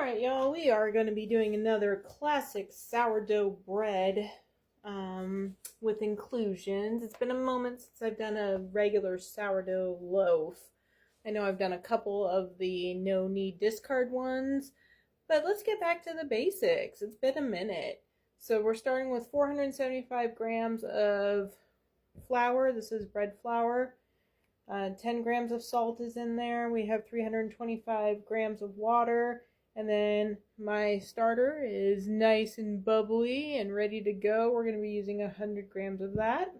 Alright, y'all, we are going to be doing another classic sourdough bread with inclusions. It's been a moment since I've done a regular sourdough loaf. I know I've done a couple of the no need discard ones, but let's get back to the basics. It's been a minute. So we're starting with 475 grams of flour. This is bread flour. 10 grams of salt is in there. We have 325 grams of water. And then my starter is nice and bubbly and ready to go. We're going to be using 100 grams of that.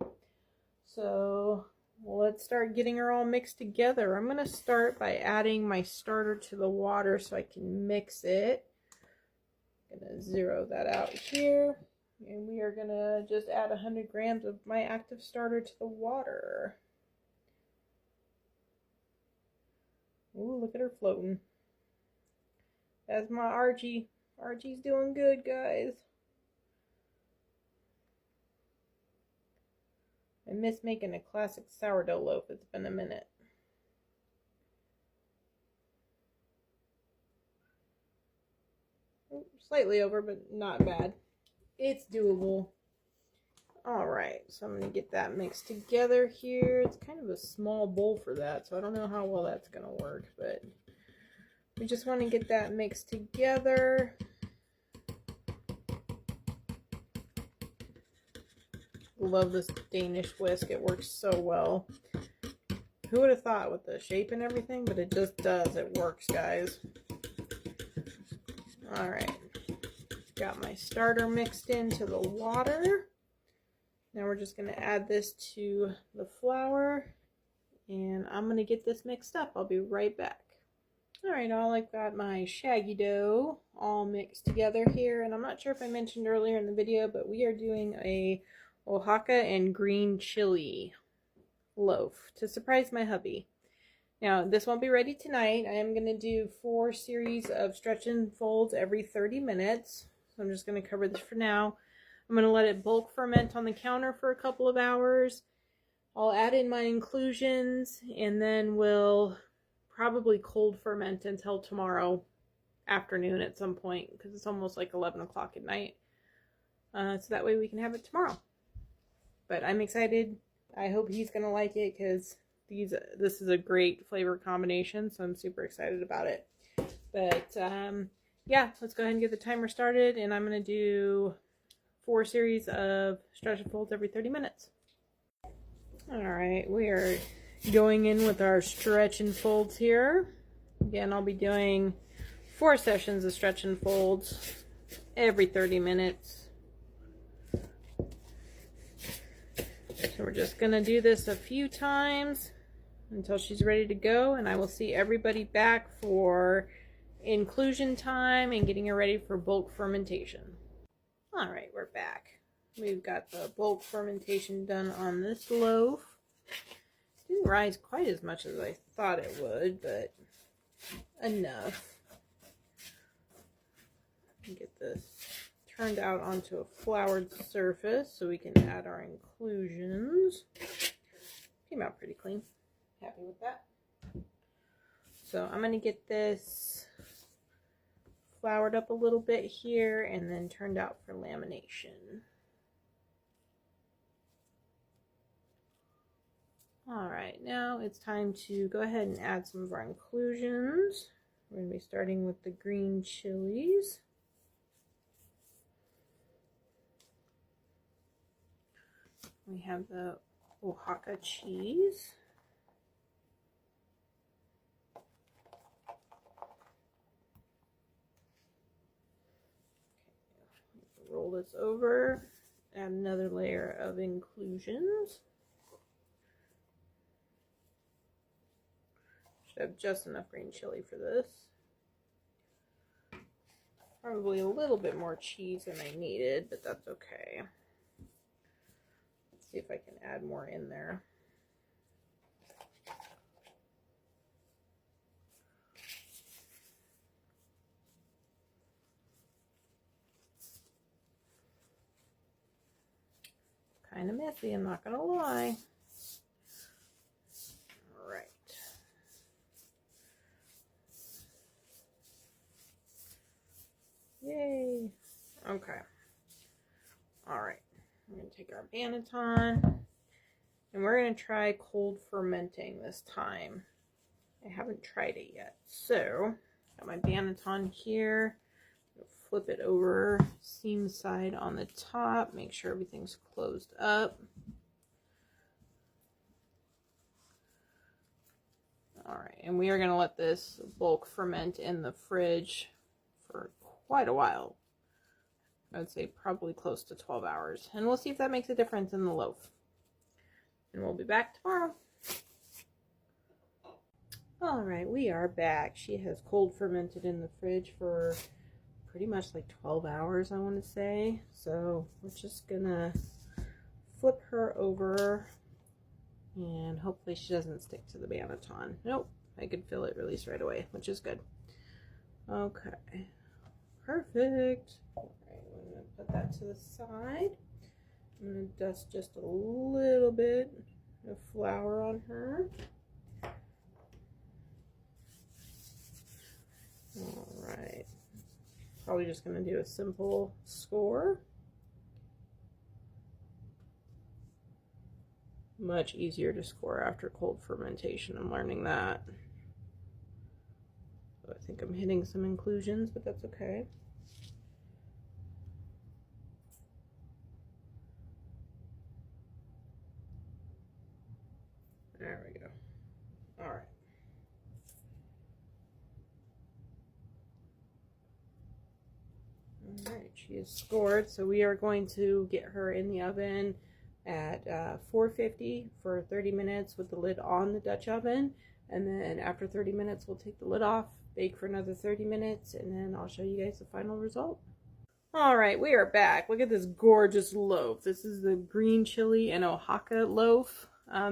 So let's start getting her all mixed together. I'm going to start by adding my starter to the water so I can mix it. I'm going to zero that out here. And we are going to just add 100 grams of my active starter to the water. Ooh, look at her floating. That's my Archie. Archie's doing good, guys. I miss making a classic sourdough loaf. It's been a minute. Slightly over, but not bad. It's doable. Alright, so I'm going to get that mixed together here. It's kind of a small bowl for that, so I don't know how well that's going to work, but we just want to get that mixed together. Love this Danish whisk. It works so well. Who would have thought with the shape and everything, but it just does. It works, guys. Alright. Got my starter mixed into the water. Now we're just going to add this to the flour. And I'm going to get this mixed up. I'll be right back. Alright, I've got my shaggy dough all mixed together here, and I'm not sure if I mentioned earlier in the video, but we are doing a Oaxaca and green chili loaf to surprise my hubby. Now, this won't be ready tonight. I am going to do 4 series of stretch and folds every 30 minutes. So I'm just going to cover this for now. I'm going to let it bulk ferment on the counter for a couple of hours. I'll add in my inclusions, and then we'll probably cold ferment until tomorrow afternoon at some point, because it's almost like 11 o'clock at night. So that way we can have it tomorrow. But I'm excited. I hope he's going to like it, because this is a great flavor combination, so I'm super excited about it. But yeah, let's go ahead and get the timer started, and I'm going to do 4 series of stretch and folds every 30 minutes. Alright, we are going in with our stretch and folds here. Again, I'll be doing 4 sessions of stretch and folds every 30 minutes. So we're just going to do this a few times until she's ready to go, and I will see everybody back for inclusion time and getting her ready for bulk fermentation. Alright, we're back. We've got the bulk fermentation done on this loaf. Didn't rise quite as much as I thought it would, but enough. Get this turned out onto a floured surface so we can add our inclusions. Came out pretty clean. Happy with that. So I'm going to get this floured up a little bit here and then turned out for lamination. Alright, now it's time to go ahead and add some of our inclusions. We're going to be starting with the green chilies. We have the Oaxaca cheese. Okay, roll this over, add another layer of inclusions. Should have just enough green chili for this. Probably a little bit more cheese than I needed, but that's okay. Let's see if I can add more in there. Kind of messy, I'm not gonna lie. Okay. All right. We're going to take our banneton and we're going to try cold fermenting this time. I haven't tried it yet. So, got my banneton here. Flip it over seam side on the top. Make sure everything's closed up. All right, and we are going to let this bulk ferment in the fridge for quite a while. I would say probably close to 12 hours. And we'll see if that makes a difference in the loaf. And we'll be back tomorrow. All right, we are back. She has cold fermented in the fridge for pretty much like 12 hours, I want to say. So we're just going to flip her over. And hopefully she doesn't stick to the banneton. Nope, I could feel it release right away, which is good. Okay, perfect. All right, I'm going to put that to the side. I'm going to dust just a little bit of flour on her. All right, probably just going to do a simple score. Much easier to score after cold fermentation. I'm learning that. So I think I'm hitting some inclusions, but that's okay. There we go. All right. All right, she is scored. So we are going to get her in the oven at 450 for 30 minutes with the lid on the Dutch oven, and then after 30 minutes we'll take the lid off, bake for another 30 minutes, and then I'll show you guys the final result. All right, we are back. Look at this gorgeous loaf. This is the green chili and Oaxaca loaf.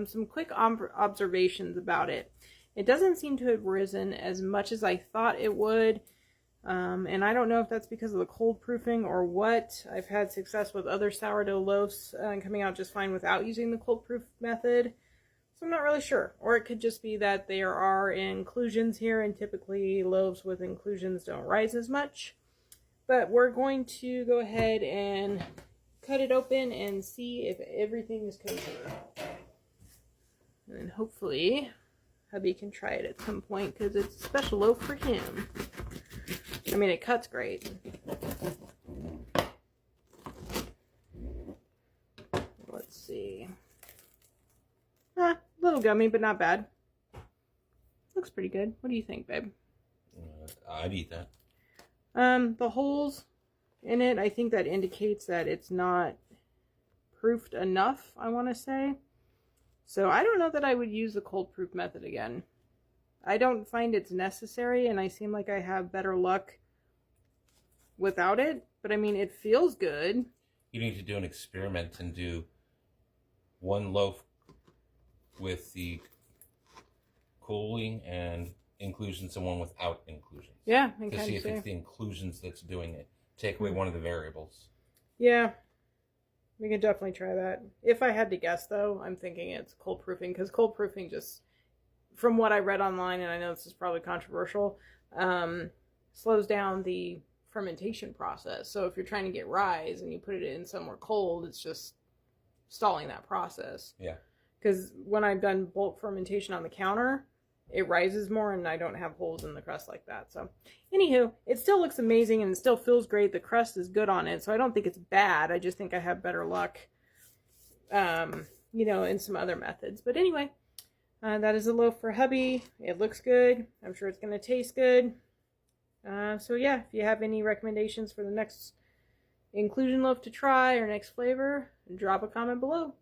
Some quick observations about it. It doesn't seem to have risen as much as I thought it would. And I don't know if that's because of the cold proofing or what. I've had success with other sourdough loaves coming out just fine without using the cold proof method. So I'm not really sure. Or it could just be that there are inclusions here, and typically loaves with inclusions don't rise as much. But we're going to go ahead and cut it open and see if everything is kosher. And then hopefully hubby can try it at some point because it's a special loaf for him. I mean, it cuts great. Let's see. A little gummy, but not bad. Looks pretty good. What do you think, babe? I'd eat that. The holes in it, I think that indicates that it's not proofed enough, I want to say. So I don't know that I would use the cold proof method again. I don't find it's necessary, and I seem like I have better luck without it. But I mean, it feels good. You need to do an experiment and do one loaf with the cooling and inclusions and one without inclusions. Yeah, to see if it's the inclusions that's doing it. Take away one of the variables. Yeah, we could definitely try that. If I had to guess, though, I'm thinking it's cold proofing, because cold proofing just, from what I read online, and I know this is probably controversial, slows down the fermentation process. So if you're trying to get rise and you put it in somewhere cold, it's just stalling that process. Yeah. Because when I've done bulk fermentation on the counter, it rises more and I don't have holes in the crust like that. So anywho, it still looks amazing and it still feels great. The crust is good on it. So I don't think it's bad. I just think I have better luck, you know, in some other methods. But anyway, that is a loaf for hubby. It looks good. I'm sure it's going to taste good. So yeah, if you have any recommendations for the next inclusion loaf to try or next flavor, drop a comment below.